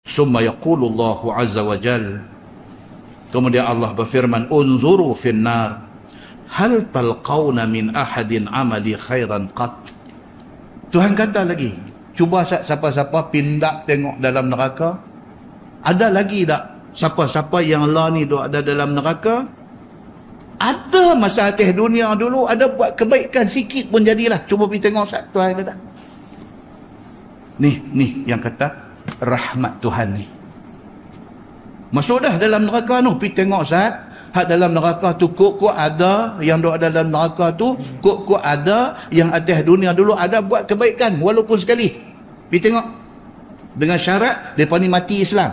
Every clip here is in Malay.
Summa yaqulu Allah azza wa jal, kemudian Allah berfirman, unzuru finnar hal talqawna min ahadin amali khairan qat. Tuhan kata lagi, cuba siapa-siapa pindah tengok dalam neraka, ada lagi tak siapa-siapa yang lah ni duk ada dalam neraka, ada masa atas dunia dulu ada buat kebaikan sikit pun jadilah, cuba pergi tengok sat. Tuhan kata ni yang kata rahmat Tuhan ni. Masuk dah dalam neraka tu, pergi tengok sat. Hak dalam neraka tu kok ada, yang duk ada dalam neraka tu kok ada, yang atas dunia dulu ada buat kebaikan walaupun sekali. Pergi tengok. Dengan syarat depa ni mati Islam.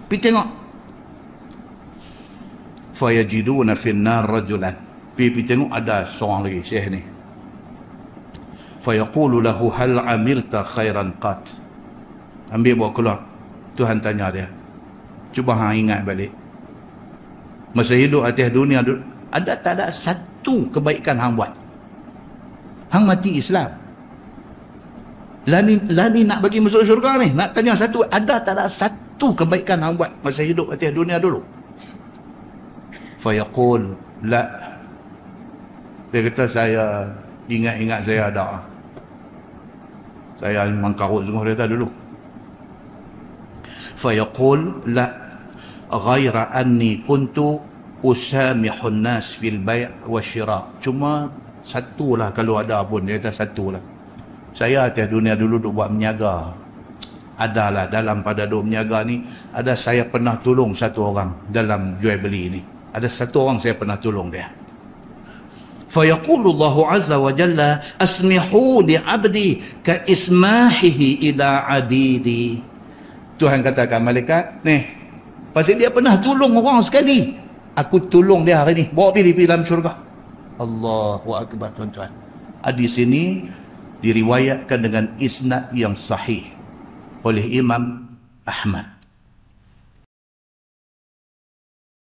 Pergi tengok. Fayajiduna finnar rajulan. Pergi tengok ada seorang lagi syekh ni. Fayaqulu lahu hal amilta khairan qat. Ambil bawa keluar. Tuhan tanya dia. Cuba hang ingat balik. Masa hidup atas dunia ada tak ada satu kebaikan hang buat? Hang mati Islam. Lani nak bagi masuk syurga ni, nak tanya satu, ada tak ada satu kebaikan hang buat masa hidup atas dunia dulu? Fayaqul la. Dia kata saya ingat-ingat saya ada. Saya memang karut semua dia dulu. Fayaqul la ghaira anni kuntu usamihun nas fil bai' wa syira. Cuma satulah kalau ada pun, dia kata satulah. Saya atas dunia dulu duk buat menyaga. Adalah dalam pada duk menyaga ni, ada saya pernah tolong satu orang dalam jual beli ni. Ada satu orang saya pernah tolong dia. Fayaqulu Allah azza wa jalla asmihu li 'abdi ka ismahihi ila 'abidi. Tuhan katakan malaikat, nih pasal dia pernah tolong orang sekali, aku tolong dia hari ni, bawa dia pergi dalam syurga. Allahu akbar tuan-tuan. Hadis ini diriwayatkan dengan isnad yang sahih oleh Imam Ahmad.